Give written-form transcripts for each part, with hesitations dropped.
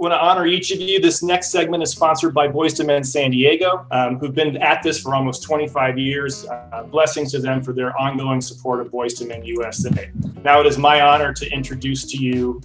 want to honor each of you. This next segment is sponsored by Boys to Men San Diego, who've been at this for almost 25 years. Blessings to them for their ongoing support of Boys to Men USA. Now it is my honor to introduce to you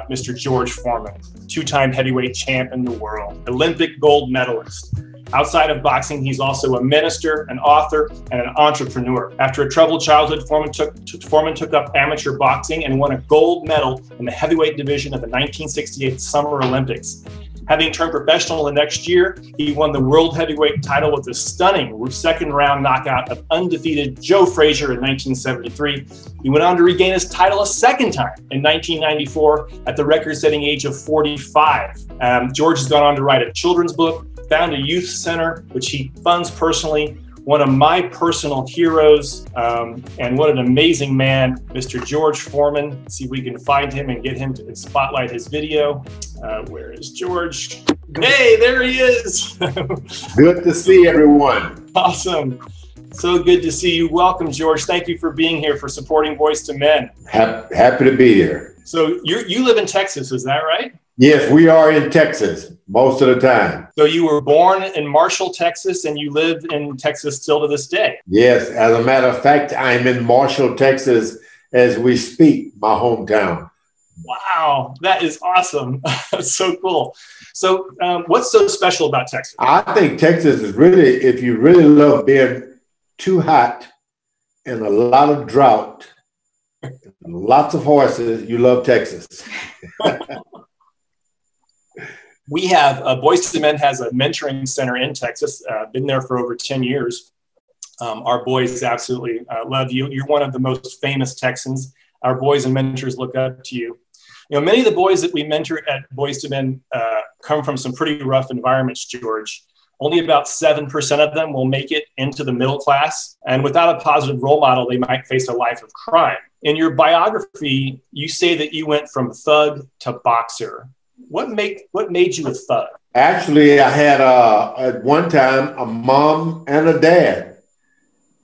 Mr. George Foreman, two-time heavyweight champ in the world, Olympic gold medalist. Outside of boxing, he's also a minister, an author, and an entrepreneur. After a troubled childhood, Foreman took up amateur boxing and won a gold medal in the heavyweight division of the 1968 Summer Olympics. Having turned professional the next year, he won the world heavyweight title with a stunning second-round knockout of undefeated Joe Frazier in 1973. He went on to regain his title a second time in 1994 at the record-setting age of 45. George has gone on to write a children's book, found a youth center, which he funds personally, one of my personal heroes, and what an amazing man, Mr. George Foreman. Let's see if we can find him and get him to spotlight his video. Where is George? Hey, there he is. Good to see everyone. Awesome. So good to see you. Welcome, George. Thank you for being here, for supporting Boys to Men. Happy to be here. So you live in Texas, is that right? Yes, we are in Texas most of the time. So you were born in Marshall, Texas, and you live in Texas still to this day? Yes, as a matter of fact, I'm in Marshall, Texas as we speak, my hometown. Wow, that is awesome. That's so cool. So what's so special about Texas? I think Texas is really, if you really love being too hot and a lot of drought, lots of horses, you love Texas. We have Boys to Men has a mentoring center in Texas. Been there for over 10 years. Our boys absolutely love you. You're one of the most famous Texans. Our boys and mentors look up to you. You know, many of the boys that we mentor at Boys to Men come from some pretty rough environments, George. Only about 7% of them will make it into the middle class. And without a positive role model, they might face a life of crime. In your biography, you say that you went from thug to boxer. What made you a thug? Actually, I had at one time a mom and a dad.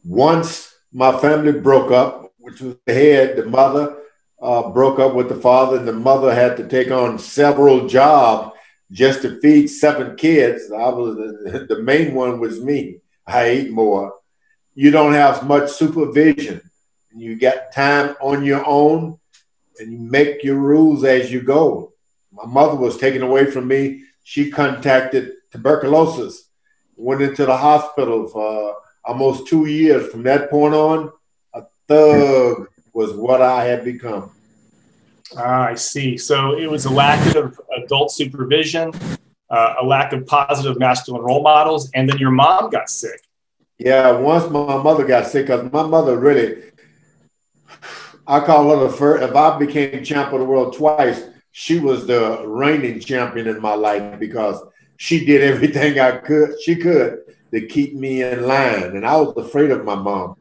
Once my family broke up, which was the head, the mother broke up with the father, and the mother had to take on several jobs just to feed 7 kids. The main one was me. I ate more. You don't have much supervision. You got time on your own, and you make your rules as you go. My mother was taken away from me. She contracted tuberculosis, went into the hospital for almost 2 years. From that point on, a thug was what I had become. I see. So it was a lack of adult supervision, a lack of positive masculine role models, and then your mom got sick. Yeah, once my mother got sick, because my mother really, I call her the first. If I became champ of the world twice, she was the reigning champion in my life because she did everything she could to keep me in line. And I was afraid of my mom.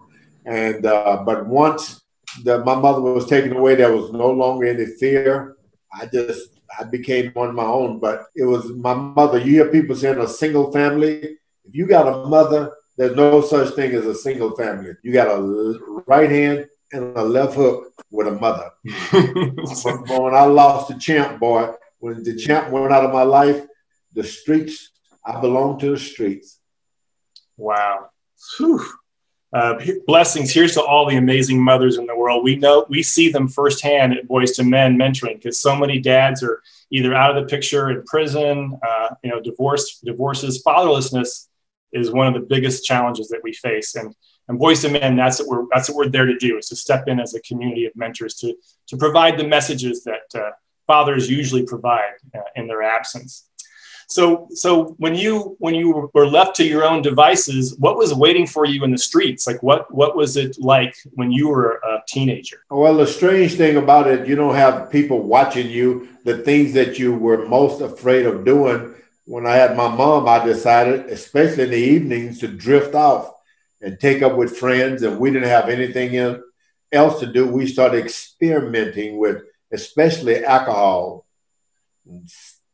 And but once my mother was taken away, there was no longer any fear. I became on my own. But it was my mother. You hear people saying a single family. If you got a mother, there's no such thing as a single family. You got a right hand and a left hook with a mother. When I lost the champ, boy, when the champ went out of my life, the streets, I belong to the streets. Wow. Whew. Blessings. Here's to all the amazing mothers in the world. We see them firsthand at Boys to Men mentoring, because so many dads are either out of the picture, in prison, divorces, fatherlessness is one of the biggest challenges that we face. And Boys to Men, that's what we're there to do, is to step in as a community of mentors to provide the messages that fathers usually provide in their absence. So when you were left to your own devices, what was waiting for you in the streets? Like what was it like when you were a teenager? Well, the strange thing about it, you don't have people watching you. The things that you were most afraid of doing. When I had my mom, I decided, especially in the evenings, to drift off and take up with friends, and we didn't have anything else to do. We started experimenting with, especially alcohol,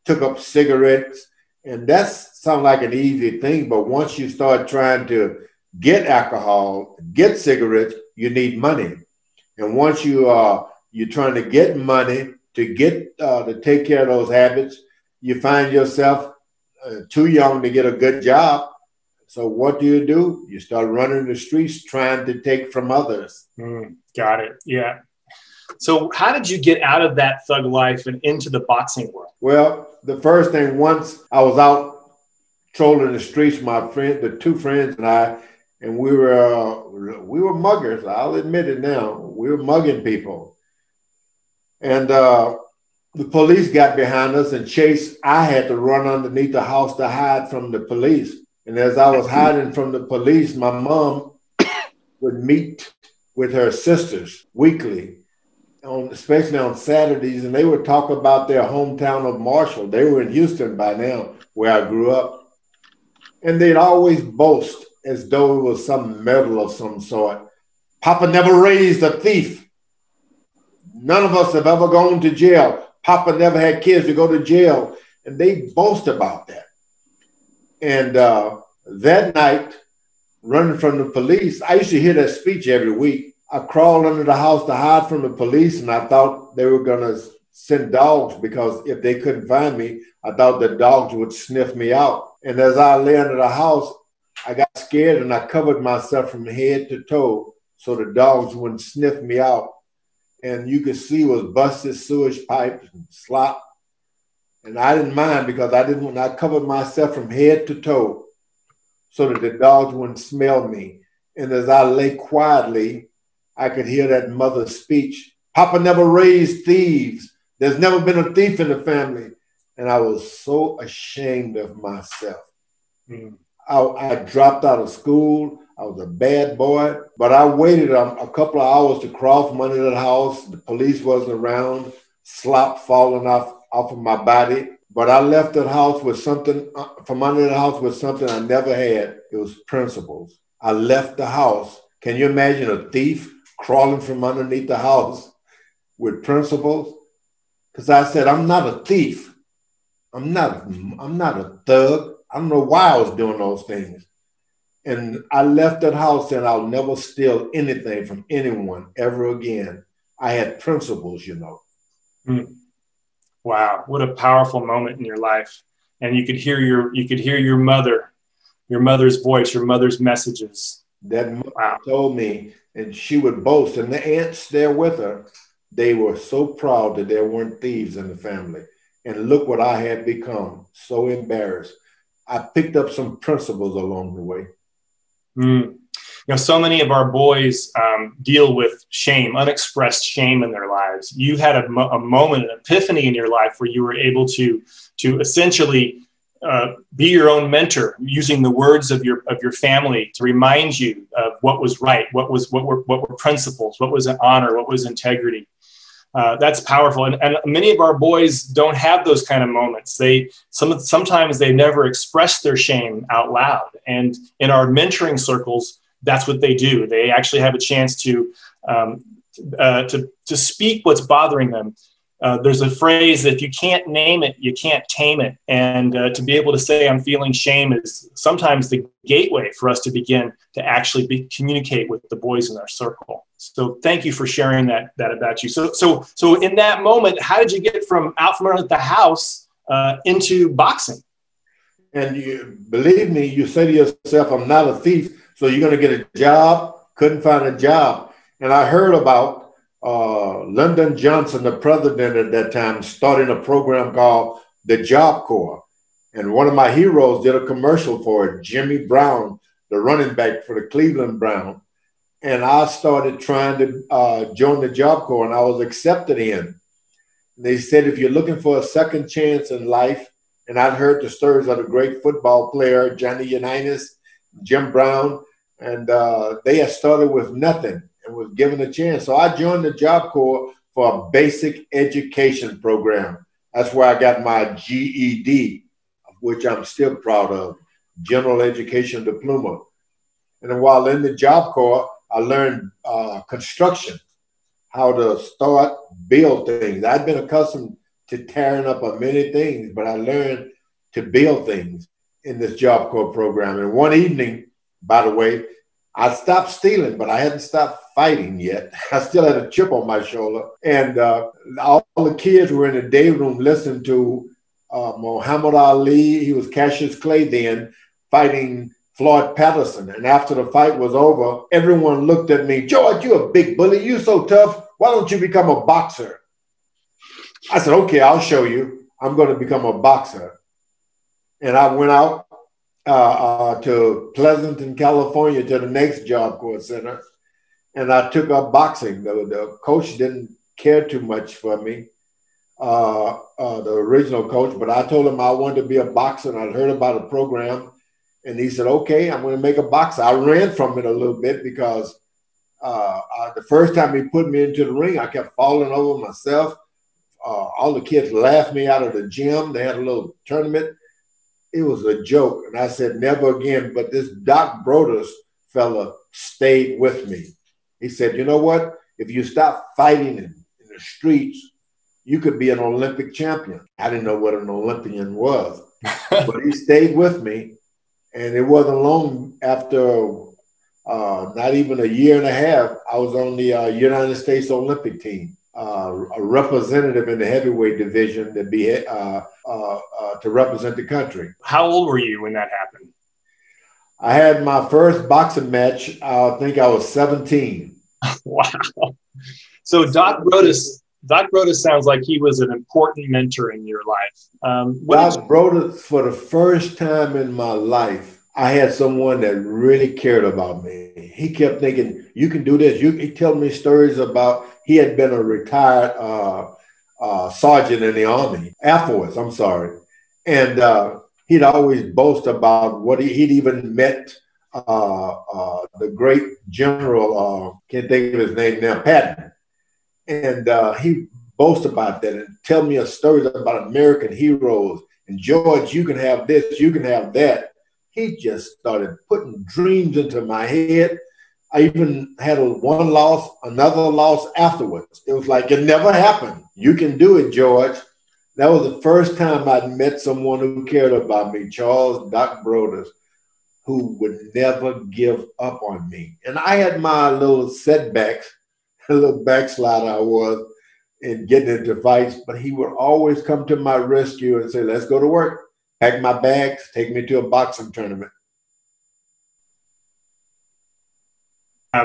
took up cigarettes, and that sounds like an easy thing, but once you start trying to get alcohol, get cigarettes, you need money. And once you're trying to get money to take care of those habits, you find yourself too young to get a good job. So what do? You start running the streets trying to take from others. Got it. Yeah. So how did you get out of that thug life and into the boxing world? Well, the first thing, once I was out trolling the streets, my friend, the two friends and I, and we were muggers. I'll admit it now. We were mugging people. And the police got behind us and chased. I had to run underneath the house to hide from the police. And as I was hiding from the police, my mom would meet with her sisters weekly, especially on Saturdays, and they would talk about their hometown of Marshall. They were in Houston by now, where I grew up. And they'd always boast as though it was some medal of some sort. Papa never raised a thief. None of us have ever gone to jail. Papa never had kids to go to jail. And they boast about that. And that night, running from the police, I used to hear that speech every week. I crawled under the house to hide from the police, and I thought they were going to send dogs, because if they couldn't find me, I thought the dogs would sniff me out. And as I lay under the house, I got scared and I covered myself from head to toe so the dogs wouldn't sniff me out. And you could see was busted sewage pipes and slop. And I didn't mind, because I covered myself from head to toe so that the dogs wouldn't smell me. And as I lay quietly, I could hear that mother's speech. Papa never raised thieves. There's never been a thief in the family. And I was so ashamed of myself. I dropped out of school. I was a bad boy, but I waited a couple of hours to crawl from under the house. The police wasn't around, slop falling off of my body. But I left the house with something, from under the house with something I never had. It was principles. I left the house. Can you imagine a thief crawling from underneath the house with principles? Because I said, I'm not a thief. I'm not a thug. I don't know why I was doing those things. And I left that house, and I'll never steal anything from anyone ever again. I had principles, you know. Wow, what a powerful moment in your life. And you could hear your mother's voice, your mother's messages. That mother told me, and she would boast, and the aunts there with her, they were so proud that there weren't thieves in the family. And look what I had become, so embarrassed. I picked up some principles along the way. You know, so many of our boys deal with shame, unexpressed shame in their lives. You had a moment, an epiphany in your life where you were able to essentially be your own mentor, using the words of your family to remind you of what was right, what were principles, what was an honor, what was integrity. That's powerful. And many of our boys don't have those kind of moments. Sometimes they never express their shame out loud. And in our mentoring circles, that's what they do. They actually have a chance to speak what's bothering them. There's a phrase that if you can't name it, you can't tame it. And to be able to say I'm feeling shame is sometimes the gateway for us to begin to actually communicate with the boys in our circle. So thank you for sharing that about you. So in that moment, how did you get from under the house into boxing? And you believe me, you say to yourself, I'm not a thief, so you're going to get a job. Couldn't find a job. And I heard about Lyndon Johnson, the president at that time, starting a program called the Job Corps. And one of my heroes did a commercial for it, Jimmy Brown, the running back for the Cleveland Browns. And I started trying to join the Job Corps, and I was accepted in. They said, if you're looking for a second chance in life, and I'd heard the stories of a great football player, Johnny Unitas, Jim Brown, and they had started with nothing and was given a chance. So I joined the Job Corps for a basic education program. That's where I got my GED, which I'm still proud of, General Education Diploma. And then while in the Job Corps, I learned construction, how to start, build things. I'd been accustomed to tearing up on many things, but I learned to build things in this Job Corps program. And one evening, by the way, I stopped stealing, but I hadn't stopped fighting yet. I still had a chip on my shoulder. And all the kids were in the day room listening to Muhammad Ali. He was Cassius Clay then, fighting Floyd Patterson. And after the fight was over, everyone looked at me, George, you're a big bully. You're so tough. Why don't you become a boxer? I said, okay, I'll show you. I'm going to become a boxer. And I went out to Pleasanton, California, to the next Job Corps Center. And I took up boxing. The coach didn't care too much for me, the original coach, but I told him I wanted to be a boxer, and I'd heard about a program. And he said, okay, I'm going to make a boxer. I ran from it a little bit because the first time he put me into the ring, I kept falling over myself. All the kids laughed me out of the gym. They had a little tournament. It was a joke. And I said, never again. But this Doc Broadus fella stayed with me. He said, you know what? If you stop fighting in the streets, you could be an Olympic champion. I didn't know what an Olympian was, but he stayed with me. And it wasn't long after, not even a year and a half, I was on the United States Olympic team, a representative in the heavyweight division to represent the country. How old were you when that happened? I had my first boxing match, I think I was 17. Wow. So Doc Broadus sounds like he was an important mentor in your life. Doc Broadus, for the first time in my life, I had someone that really cared about me. He kept thinking, you can do this. He told me stories about, he had been a retired sergeant in the Army, Air Force, I'm sorry. And he'd always boast about what he'd even met the great general, can't think of his name now, Patton. And he boast about that and tell me stories about American heroes. And George, you can have this, you can have that. He just started putting dreams into my head. I even had one loss, another loss afterwards. It was like, it never happened. You can do it, George. That was the first time I'd met someone who cared about me, Charles Doc Broadus, who would never give up on me. And I had my little setbacks, a little backslide I was in getting into fights, but he would always come to my rescue and say, let's go to work, pack my bags, take me to a boxing tournament.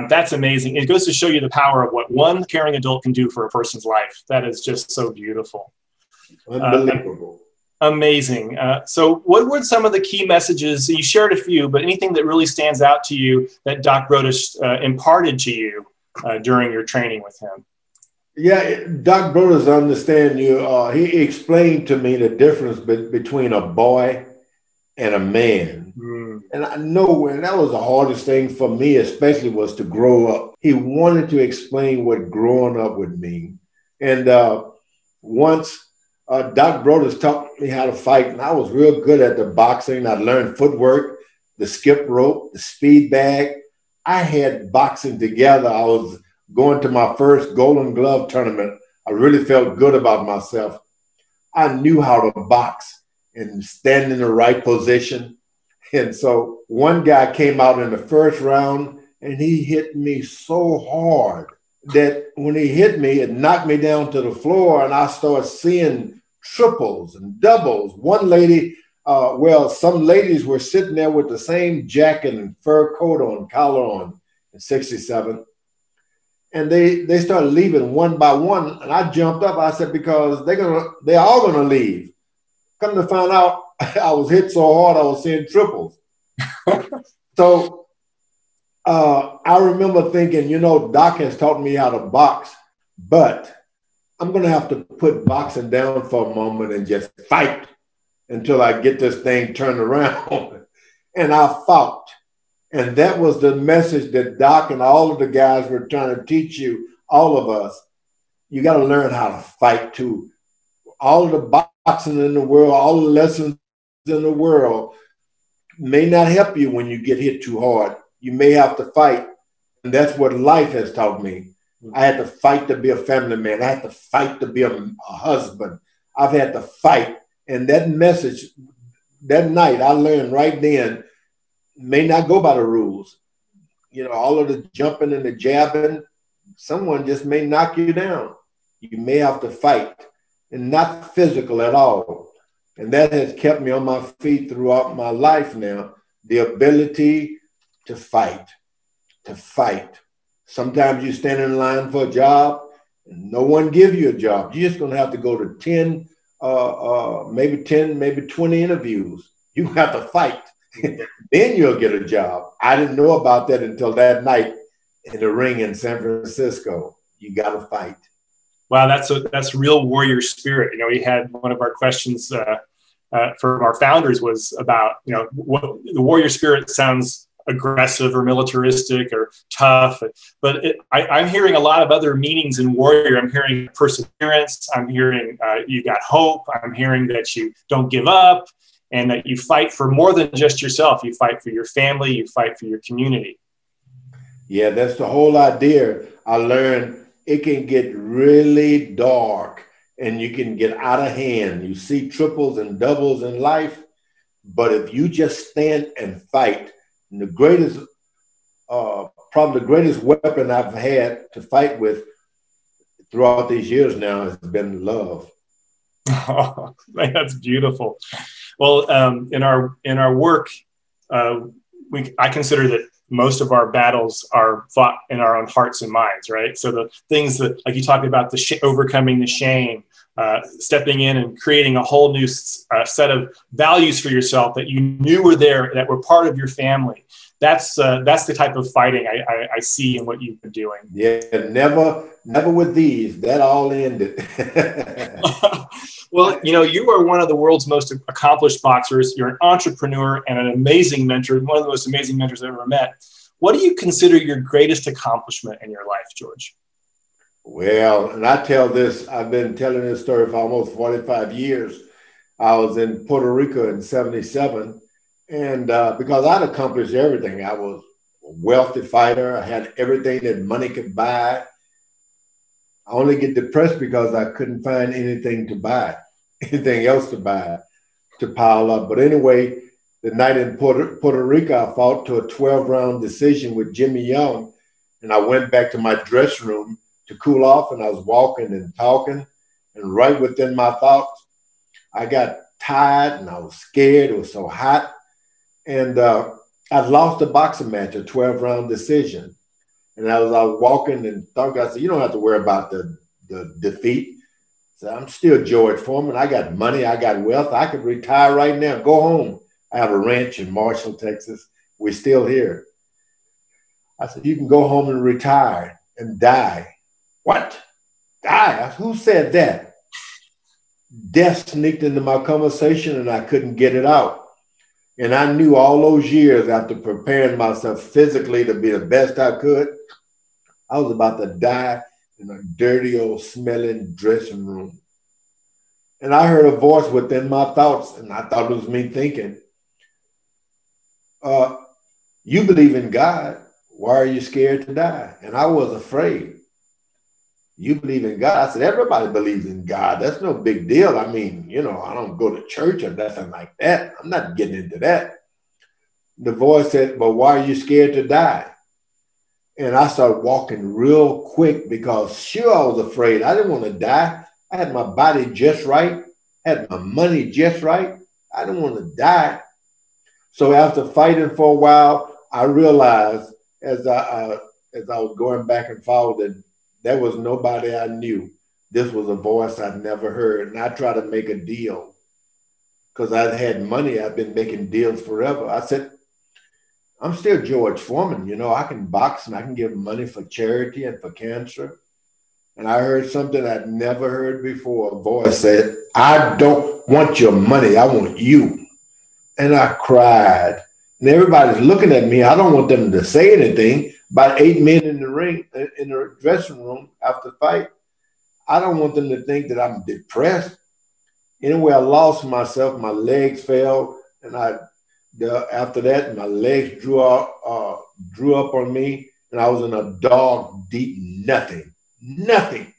That's amazing. It goes to show you the power of what one caring adult can do for a person's life. That is just so beautiful. Unbelievable. Amazing. So what were some of the key messages? You shared a few, but anything that really stands out to you that Doc Broadus imparted to you during your training with him? Yeah, Doc Broadus, understand you. He explained to me the difference between a boy and a man. And I know, and that was the hardest thing for me, especially, was to grow up. He wanted to explain what growing up would mean. And once Doc Broadus taught me how to fight, and I was real good at the boxing. I learned footwork, the skip rope, the speed bag. I had boxing together. I was going to my first Golden Glove tournament. I really felt good about myself. I knew how to box and stand in the right position. And so one guy came out in the first round and he hit me so hard that when he hit me, it knocked me down to the floor, and I started seeing triples and doubles. One lady, some ladies were sitting there with the same jacket and fur coat on, collar on in 67. And they started leaving one by one. And I jumped up. I said, because they're all gonna leave. Come to find out, I was hit so hard I was seeing triples. So I remember thinking, Doc has taught me how to box, but I'm going to have to put boxing down for a moment and just fight until I get this thing turned around. And I fought. And that was the message that Doc and all of the guys were trying to teach you, all of us. You got to learn how to fight too. All of the boxing in the world, all the lessons in the world may not help you when you get hit too hard. You may have to fight. And that's what life has taught me. I had to fight to be a family man. I had to fight to be a husband. I've had to fight. And that message, that night, I learned right then, may not go by the rules. All of the jumping and the jabbing, someone just may knock you down. You may have to fight, and not physical at all. And that has kept me on my feet throughout my life now. The ability to fight, to fight. Sometimes you stand in line for a job and no one gives you a job. You're just going to have to go to 10, maybe 20 interviews. You have to fight. Then you'll get a job. I didn't know about that until that night in the ring in San Francisco. You got to fight. Wow, that's real warrior spirit. You know, we had one of our questions from our founders was about, you know, what the warrior spirit sounds aggressive or militaristic or tough, but I'm hearing a lot of other meanings in warrior. I'm hearing perseverance. I'm hearing you got hope. I'm hearing that you don't give up and that you fight for more than just yourself. You fight for your family. You fight for your community. Yeah, that's the whole idea. I learned it can get really dark and you can get out of hand. You see triples and doubles in life, but if you just stand and fight, and the greatest, probably the greatest weapon I've had to fight with throughout these years now has been love. Oh, man, that's beautiful. Well, in our work, I consider that most of our battles are fought in our own hearts and minds, right? So the things that, like you talked about, overcoming the shame, stepping in and creating a whole new set of values for yourself that you knew were there, that were part of your family. That's the type of fighting I see in what you've been doing. Yeah, never with these. That all ended. Well, you know, you are one of the world's most accomplished boxers. You're an entrepreneur and an amazing mentor, one of the most amazing mentors I've ever met. What do you consider your greatest accomplishment in your life, George? Well, and I tell this, I've been telling this story for almost 45 years. I was in Puerto Rico in '77, and because I'd accomplished everything, I was a wealthy fighter. I had everything that money could buy. I only get depressed because I couldn't find anything to buy, anything else to buy, to pile up. But anyway, the night in Puerto Rico, I fought to a 12-round decision with Jimmy Young, and I went back to my dressing room to cool off, and I was walking and talking, and right within my thoughts, I got tired and I was scared. It was so hot, and I'd lost a boxing match, a 12-round decision. And as I was walking and talking, I said, you don't have to worry about the defeat. So I'm still George Foreman. I got money. I got wealth. I could retire right now, go home. I have a ranch in Marshall, Texas. We're still here. I said, you can go home and retire and die. What? Die? Who said that? Death sneaked into my conversation and I couldn't get it out. And I knew all those years after preparing myself physically to be the best I could, I was about to die in a dirty old smelling dressing room. And I heard a voice within my thoughts, and I thought it was me thinking, you believe in God. Why are you scared to die? And I was afraid. You believe in God? I said, everybody believes in God. That's no big deal. I mean, you know, I don't go to church or nothing like that. I'm not getting into that. The voice said, but why are you scared to die? And I started walking real quick because sure, I was afraid. I didn't want to die. I had my body just right. Had my money just right. I didn't want to die. So after fighting for a while, I realized as I was going back and forth that there was nobody I knew. This was a voice I'd never heard. And I tried to make a deal because I'd had money. I've been making deals forever. I said, I'm still George Foreman. You know, I can box and I can give money for charity and for cancer. And I heard something I'd never heard before. A voice said, I don't want your money. I want you. And I cried. And everybody's looking at me. I don't want them to say anything. About 8 men in the ring, in the dressing room after the fight. I don't want them to think that I'm depressed. Anyway, I lost myself. My legs fell. And after that, my legs drew up on me. And I was in a dark, deep nothing. Nothing.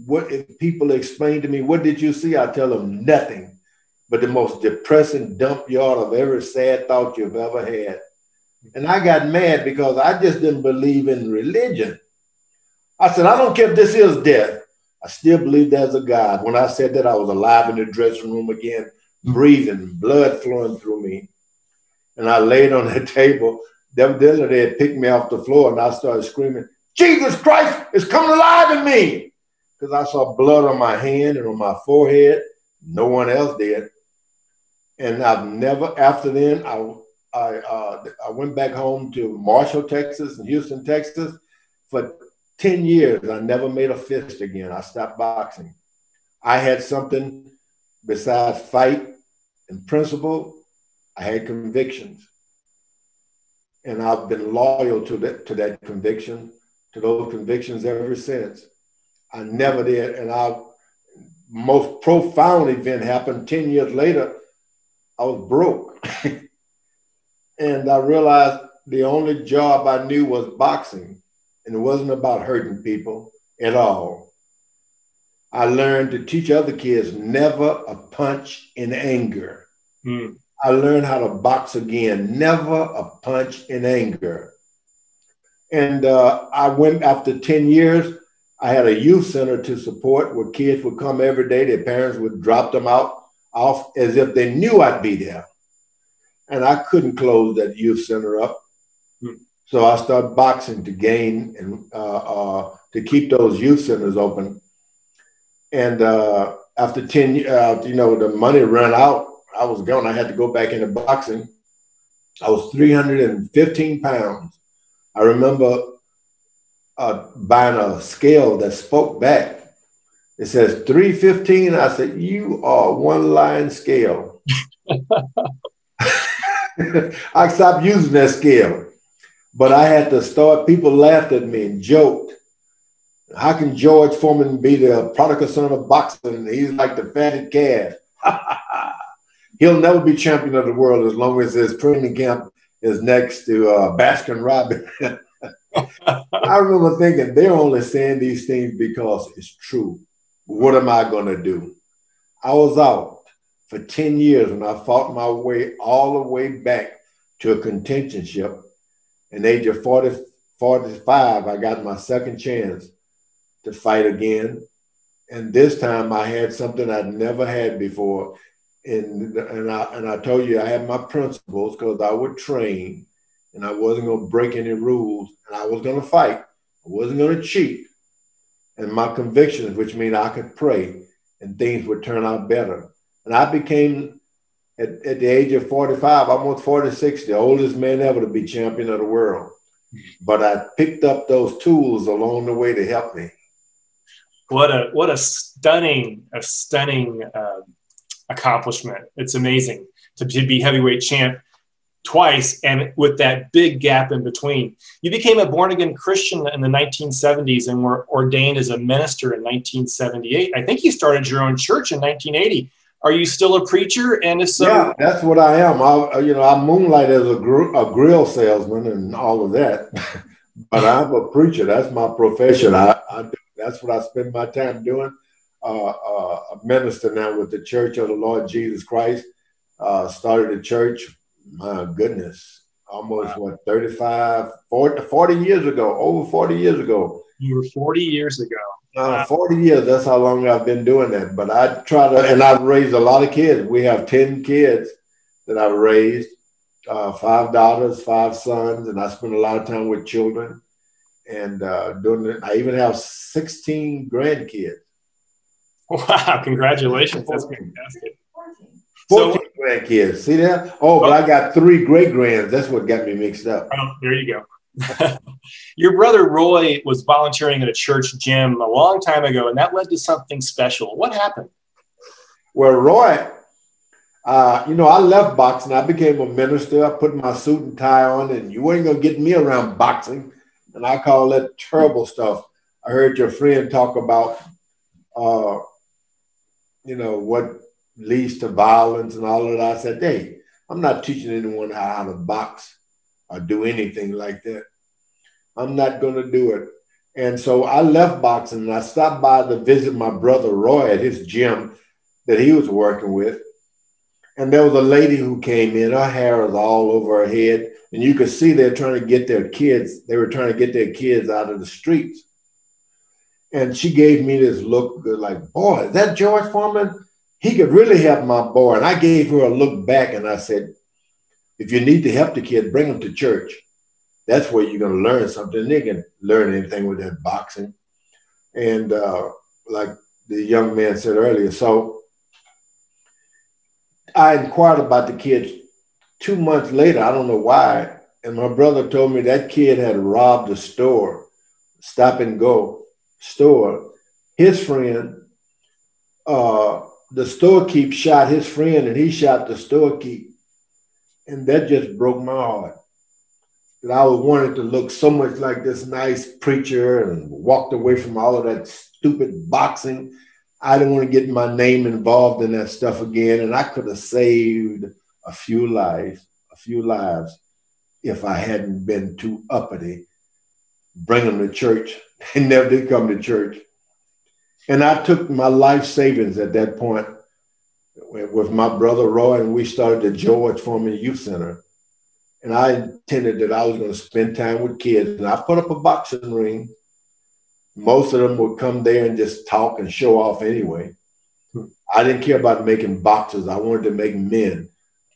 What if people explain to me, what did you see? I tell them nothing. But the most depressing dump yard of every sad thought you've ever had. And I got mad because I just didn't believe in religion. I said, I don't care if this is death. I still believe there's a God. When I said that, I was alive in the dressing room again, breathing, blood flowing through me. And I laid on the table. Evidently, they had picked me off the floor, and I started screaming, Jesus Christ is coming alive in me. Because I saw blood on my hand and on my forehead. No one else did. And I've never, after then, I went back home to Marshall, Texas, and Houston, Texas. For 10 years, I never made a fist again. I stopped boxing. I had something besides fight and principle. I had convictions. And I've been loyal to that conviction, to those convictions ever since. I never did. And our most profound event happened 10 years later. I was broke. And I realized the only job I knew was boxing. And it wasn't about hurting people at all. I learned to teach other kids never a punch in anger. I learned how to box again, never a punch in anger. And I went, after 10 years, I had a youth center to support where kids would come every day. Their parents would drop them off as if they knew I'd be there. And I couldn't close that youth center up. So I started boxing to gain and to keep those youth centers open. And after 10 years, the money ran out. I was gone. I had to go back into boxing. I was 315 pounds. I remember buying a scale that spoke back. It says 315. I said, you are one line scale. I stopped using that scale. But I had to start, people laughed at me and joked. How can George Foreman be the prodigal son of boxing? He's like the fatted calf. He'll never be champion of the world as long as his training camp is next to Baskin Robbins. I remember thinking, they're only saying these things because it's true. What am I going to do? I was out for 10 years and I fought my way all the way back to a contentionship. At the age of 45, I got my second chance to fight again. And this time I had something I'd never had before. And I told you I had my principles because I would train and I wasn't going to break any rules and I was going to fight. I wasn't going to cheat. And my convictions, which mean I could pray and things would turn out better. And I became, at the age of 45, almost 46, the oldest man ever to be champion of the world. But I picked up those tools along the way to help me. What a stunning accomplishment. It's amazing to be heavyweight champ twice and with that big gap in between. You became a born-again Christian in the 1970s and were ordained as a minister in 1978. I think you started your own church in 1980. Are you still a preacher? And if so, yeah, that's what I am. I moonlight as a grill salesman and all of that, but I'm a preacher. That's my profession. That's what I spend my time doing. A minister now with the Church of the Lord Jesus Christ. Started a church, my goodness, almost 40 years ago, over 40 years ago. You were 40 years ago. 40 years, that's how long I've been doing that. But I try to, and I've raised a lot of kids. We have 10 kids that I've raised, 5 daughters, 5 sons, and I spend a lot of time with children. And doing it. I even have 16 grandkids. Wow, congratulations. That's fantastic. 14 grandkids. See that? Oh, but I got 3 great-grands. That's what got me mixed up. Oh, there you go. Your brother Roy was volunteering at a church gym a long time ago, and that led to something special. What happened? Well, Roy, I left boxing. I became a minister. I put my suit and tie on, and you ain't going to get me around boxing. And I call that terrible stuff. I heard your friend talk about, what leads to violence and all of that. I said, hey, I'm not teaching anyone how to box or do anything like that. I'm not going to do it. And so I left boxing and I stopped by to visit my brother Roy at his gym that he was working with. And there was a lady who came in, her hair was all over her head. And you could see they're trying to get their kids. They were trying to get their kids out of the streets. And she gave me this look like, boy, is that George Foreman? He could really help my boy. And I gave her a look back and I said, if you need to help the kid, bring him to church. That's where you're going to learn something. They can learn anything with that boxing. And like the young man said earlier, so I inquired about the kids 2 months later. I don't know why. And my brother told me that kid had robbed a store, stop and go store. His friend, the storekeep shot his friend and he shot the storekeep. And that just broke my heart. That I was wanting to look so much like this nice preacher and walked away from all of that stupid boxing. I didn't want to get my name involved in that stuff again. And I could have saved a few lives if I hadn't been too uppity. Bring them to church. They never did come to church. And I took my life savings at that point with my brother Roy, and we started the George Foreman Youth Center. And I intended that I was going to spend time with kids. And I put up a boxing ring. Most of them would come there and just talk and show off anyway. I didn't care about making boxers. I wanted to make men,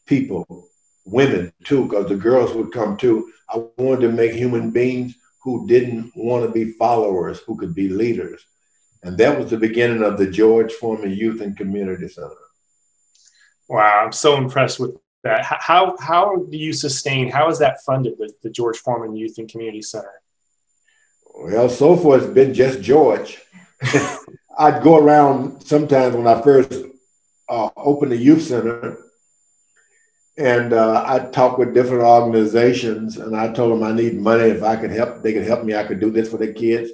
people, women too, because the girls would come too. I wanted to make human beings who didn't want to be followers, who could be leaders. And that was the beginning of the George Foreman Youth and Community Center. Wow, I'm so impressed with that. How do you sustain, how is that funded, the George Foreman Youth and Community Center? Well, so far it's been just George. I'd go around sometimes when I first opened the youth center, and I'd talk with different organizations, and I told them I need money. If I could help, they could help me. I could do this for the kids.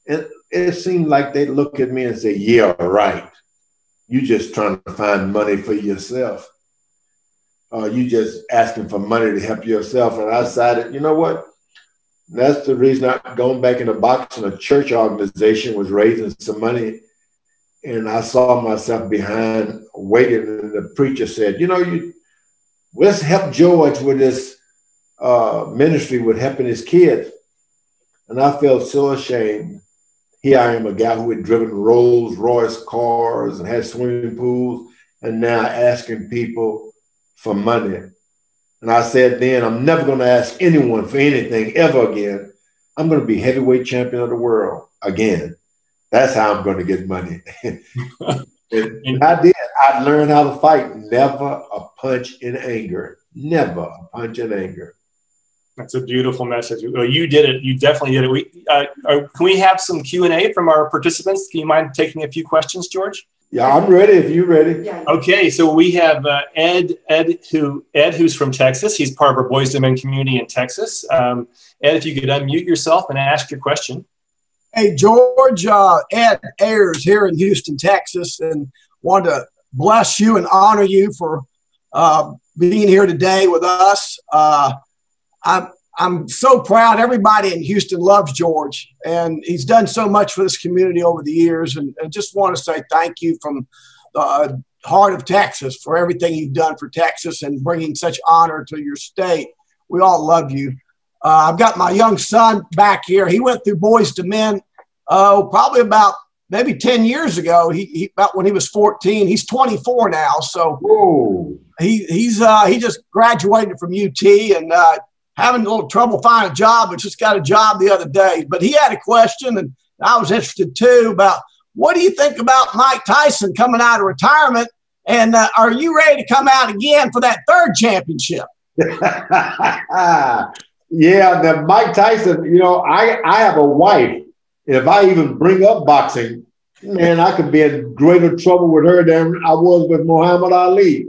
And it seemed like they'd look at me and say, yeah, right. You just trying to find money for yourself. You just asking for money to help yourself. And I decided, you know what? That's the reason I'm going back into boxing. A church organization was raising some money. And I saw myself behind waiting. And the preacher said, you know, let's help George with this ministry with helping his kids. And I felt so ashamed. Here I am, a guy who had driven Rolls Royce cars and had swimming pools, and now asking people for money. And I said then, I'm never going to ask anyone for anything ever again. I'm going to be heavyweight champion of the world again. That's how I'm going to get money. and I did. I learned how to fight. Never a punch in anger. Never a punch in anger. That's a beautiful message. Well, you did it. You definitely did it. Can we have some Q&A from our participants? Can you mind taking a few questions, George? Yeah, I'm ready if you're ready. Yeah. Okay, so we have Ed, who's from Texas. He's part of our Boys to Men community in Texas. Ed, if you could unmute yourself and ask your question. Hey, George, Ed Ayers here in Houston, Texas, and wanted to bless you and honor you for being here today with us. I'm so proud. Everybody in Houston loves George, and he's done so much for this community over the years. And I just want to say thank you from the heart of Texas for everything you've done for Texas and bringing such honor to your state. We all love you. I've got my young son back here. He went through Boys to Men probably about maybe 10 years ago. He about when he was 14. He's 24 now. So whoa. He just graduated from UT and having a little trouble finding a job, but just got a job the other day. But he had a question, and I was interested too, about what do you think about Mike Tyson coming out of retirement, and are you ready to come out again for that third championship? Yeah, the Mike Tyson, you know, I have a wife. If I even bring up boxing, man, I could be in greater trouble with her than I was with Muhammad Ali.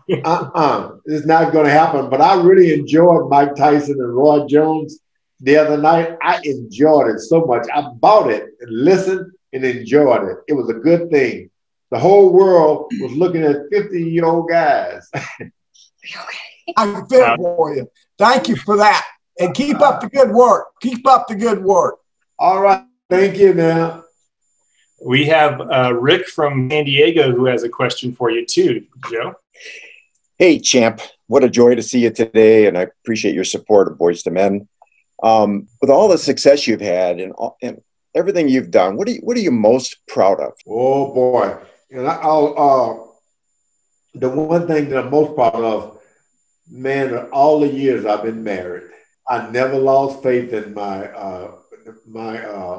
It's not going to happen. But I really enjoyed Mike Tyson and Roy Jones the other night. I enjoyed it so much. I bought it and listened and enjoyed it. It was a good thing. The whole world was looking at 50-year-old guys. I feel it for you. Thank you for that. And keep up the good work. Keep up the good work. All right. Thank you now. We have Rick from San Diego who has a question for you too, Joe. Hey, champ. What a joy to see you today, and I appreciate your support of Boys to Men. With all the success you've had and everything you've done, what are you most proud of? Oh boy. And the one thing that I'm most proud of, man, all the years I've been married, I never lost faith in my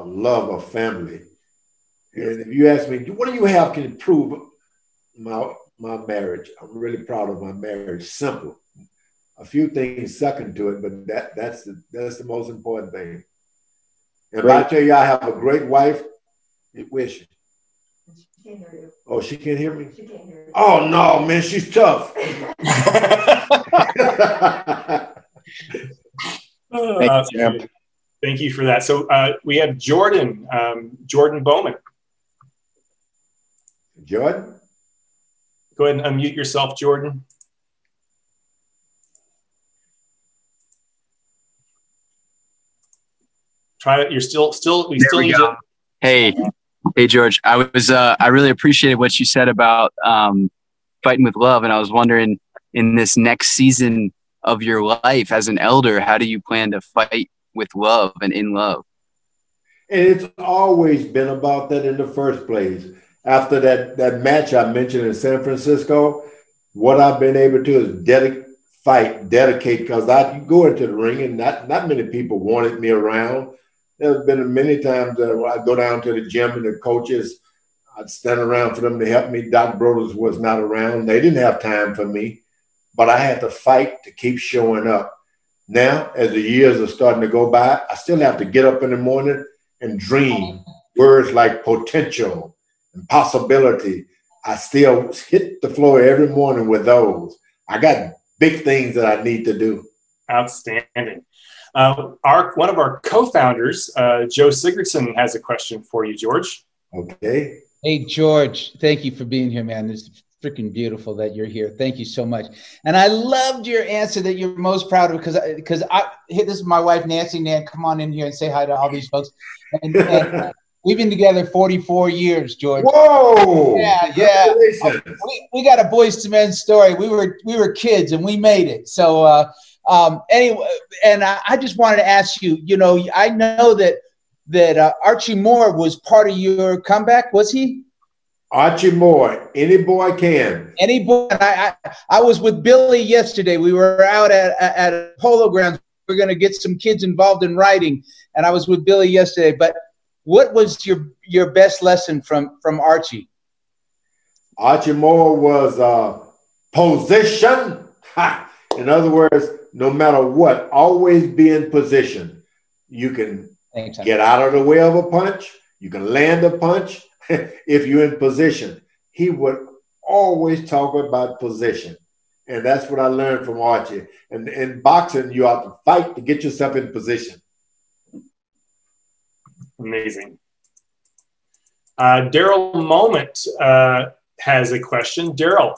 love of family. And if you ask me, what do you have can improve my marriage? I'm really proud of my marriage. Simple. A few things second to it, but that's the most important thing. And if I tell you I have a great wife, where's she? She can't hear you. Oh, she can't hear me? She can't hear you. Oh, no, man, she's tough. Thank you for that. So we have Jordan Bowman. Jordan? Go ahead and unmute yourself, Jordan. Try it. You're still we still need to. Hey, George. I really appreciated what you said about fighting with love, and I was wondering, in this next season of your life as an elder, how do you plan to fight with love and in love? And it's always been about that in the first place. After that match I mentioned in San Francisco, what I've been able to do is dedicate, because I go into the ring and not many people wanted me around. There's been many times that I go down to the gym and the coaches, I'd stand around for them to help me. Doc Broadus was not around. They didn't have time for me, but I had to fight to keep showing up. Now, as the years are starting to go by, I still have to get up in the morning and dream words like potential and possibility. I still hit the floor every morning with those. I got big things that I need to do. Outstanding. One of our co-founders, Joe Sigurdson, has a question for you, George. Okay. Hey, George, thank you for being here, man. It's freaking beautiful that you're here. Thank you so much. And I loved your answer that you're most proud of, because this is my wife, Nancy. Nan, come on in here and say hi to all these folks. And we've been together 44 years, George. Whoa! Yeah. We got a Boys to Men story. We were kids and we made it. So anyway, and I just wanted to ask you, I know that Archie Moore was part of your comeback, was he? Archie Moore, any boy can. Any boy. I was with Billy yesterday. We were out at Polo Grounds. We're going to get some kids involved in writing, and I was with Billy yesterday. But what was your best lesson from Archie? Archie Moore was position. Ha! In other words, no matter what, always be in position. You can get out of the way of a punch. You can land a punch if you're in position. He would always talk about position. And that's what I learned from Archie. And in boxing, you have to fight to get yourself in position. Amazing. Daryl Moment has a question. Daryl,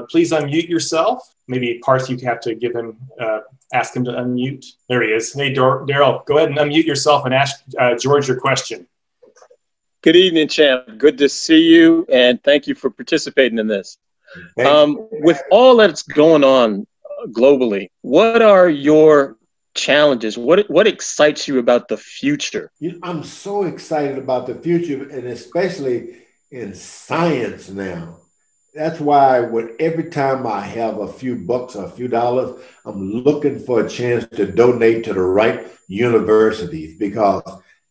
please unmute yourself. Maybe Parth, you have to give him, ask him to unmute. There he is. Hey, Daryl, go ahead and unmute yourself and ask George your question. Good evening, champ. Good to see you, and thank you for participating in this. With all that's going on globally, what are your challenges? What excites you about the future? I'm so excited about the future, and especially in science now. That's why every time I have a few bucks or a few dollars, I'm looking for a chance to donate to the right universities, because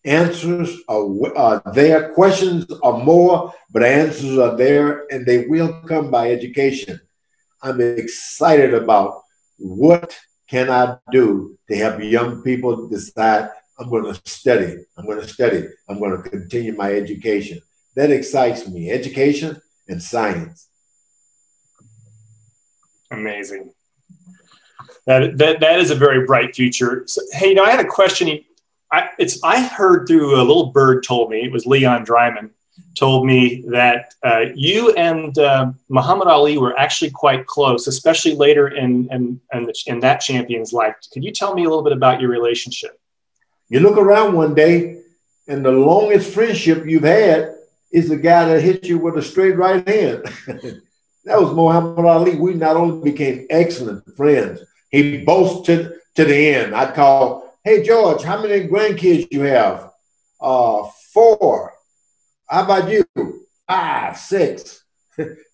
answers are there. Questions are more, but answers are there, and they will come by education. I'm excited about what can I do to help young people decide, I'm going to study. I'm going to study. I'm going to continue my education. That excites me, education and science. Amazing. That is a very bright future. So, hey, I had a question. I heard through a little bird told me, it was Leon Dryman, told me that you and Muhammad Ali were actually quite close, especially later in that champion's life. Could you tell me a little bit about your relationship? You look around one day, and the longest friendship you've had is the guy that hit you with a straight right hand. That was Muhammad Ali. We not only became excellent friends, he boasted to the end. I'd call, hey, George, how many grandkids you have? 4. How about you? 5, 6.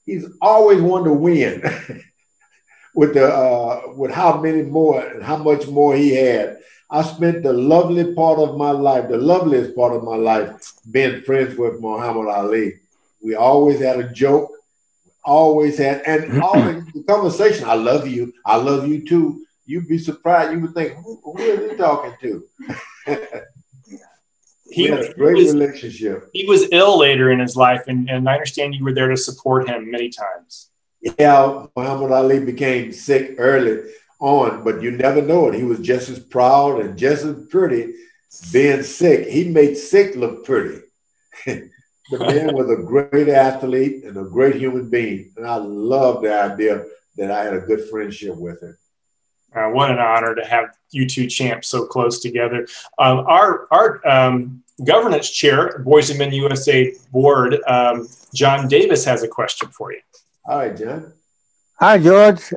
He's always wanted to win with how many more and how much more he had. I spent the lovely part of my life, the loveliest part of my life, being friends with Muhammad Ali. We always had a joke, always had, and always the conversation, I love you too. You'd be surprised. You would think, who is he talking to? We had a great relationship. He was ill later in his life, and I understand you were there to support him many times. Yeah, Muhammad Ali became sick early on, but you never know it. He was just as proud and just as pretty being sick. He made sick look pretty. The man was a great athlete and a great human being, and I love the idea that I had a good friendship with him. What an honor to have you two champs so close together. Our governance chair, Boys and Men USA Board, John Davis, has a question for you. All right, John. Hi, George.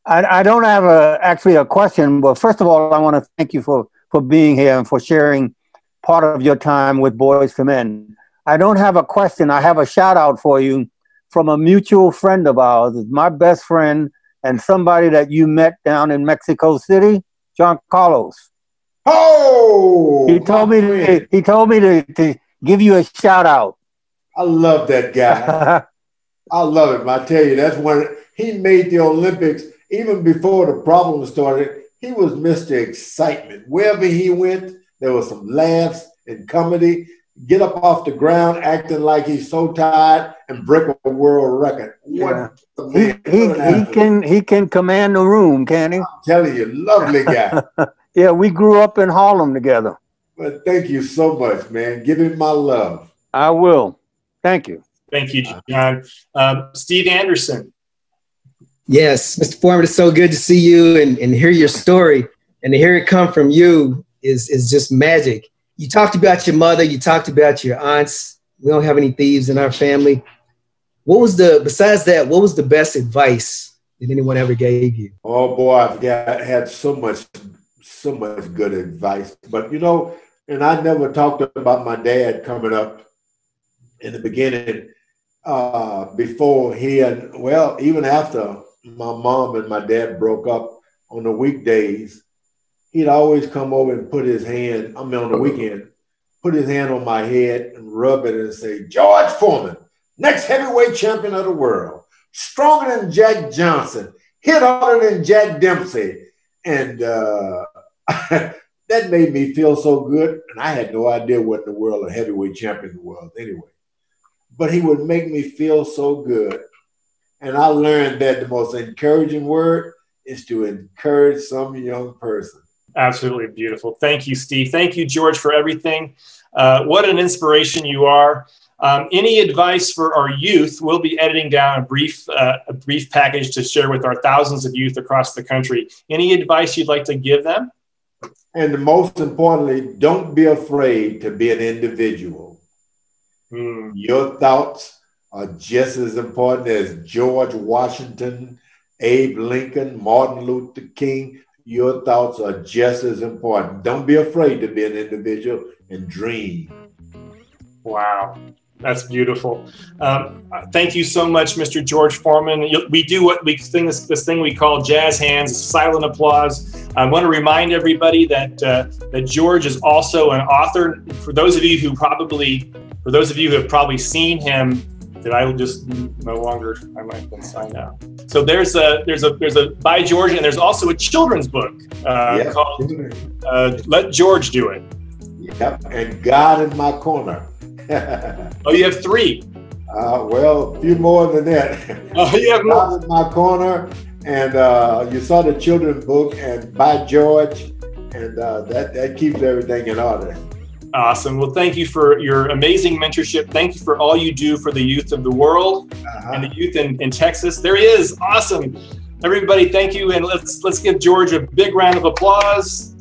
I don't have actually a question, but first of all, I want to thank you for being here and for sharing part of your time with Boys for Men. I don't have a question. I have a shout out for you from a mutual friend of ours. It's my best friend and somebody that you met down in Mexico City, John Carlos. Oh! He told me to give you a shout out. I love that guy. I love him. I tell you, that's when he made the Olympics. Even before the problem started, he was Mr. Excitement. Wherever he went, there was some laughs and comedy. Get up off the ground acting like he's so tired and break a world record. What he can command the room, can he? I'm telling you, lovely guy. Yeah, we grew up in Harlem together. But thank you so much, man. Give him my love. I will. Thank you. Thank you, John. Steve Anderson. Yes, Mr. Foreman, it's so good to see you and hear your story, and to hear it come from you is just magic. You talked about your mother, you talked about your aunts. We don't have any thieves in our family. Besides that, what was the best advice that anyone ever gave you? Oh boy, I've had so much good advice. But you know, and I never talked about my dad coming up in the beginning, before even after my mom and my dad broke up on the weekdays, he'd always come over and put his hand, on the weekend, put his hand on my head and rub it and say, George Foreman, next heavyweight champion of the world, stronger than Jack Johnson, hit harder than Jack Dempsey. And that made me feel so good. And I had no idea what in the world a heavyweight champion was anyway. But he would make me feel so good. And I learned that the most encouraging word is to encourage some young person. Absolutely beautiful. Thank you, Steve. Thank you, George, for everything. What an inspiration you are. Any advice for our youth? We'll be editing down a brief package to share with our thousands of youth across the country. Any advice you'd like to give them? And most importantly, don't be afraid to be an individual. Your thoughts are just as important as George Washington, Abe Lincoln, Martin Luther King. Your thoughts are just as important. Don't be afraid to be an individual and dream. Wow, that's beautiful. Thank you so much, Mr. George Foreman. We do what we sing this thing we call jazz hands, silent applause. I want to remind everybody that George is also an author. For those of you who have probably seen him, that I will just no longer, I might have been signed out. So there's a by George, and there's also a children's book called Let George Do It. Yep, and God in My Corner. Oh, you have 3. Well, a few more than that. Oh, you have more. God in My Corner, and you saw the children's book, and by George, and that keeps everything in order. Awesome. Well, thank you for your amazing mentorship. Thank you for all you do for the youth of the world and the youth in Texas. There he is. Awesome. Everybody, thank you. And let's give George a big round of applause.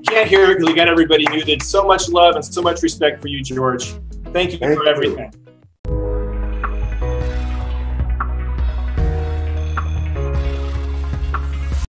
Can't hear it because we got everybody muted. So much love and so much respect for you, George. Thank you for everything.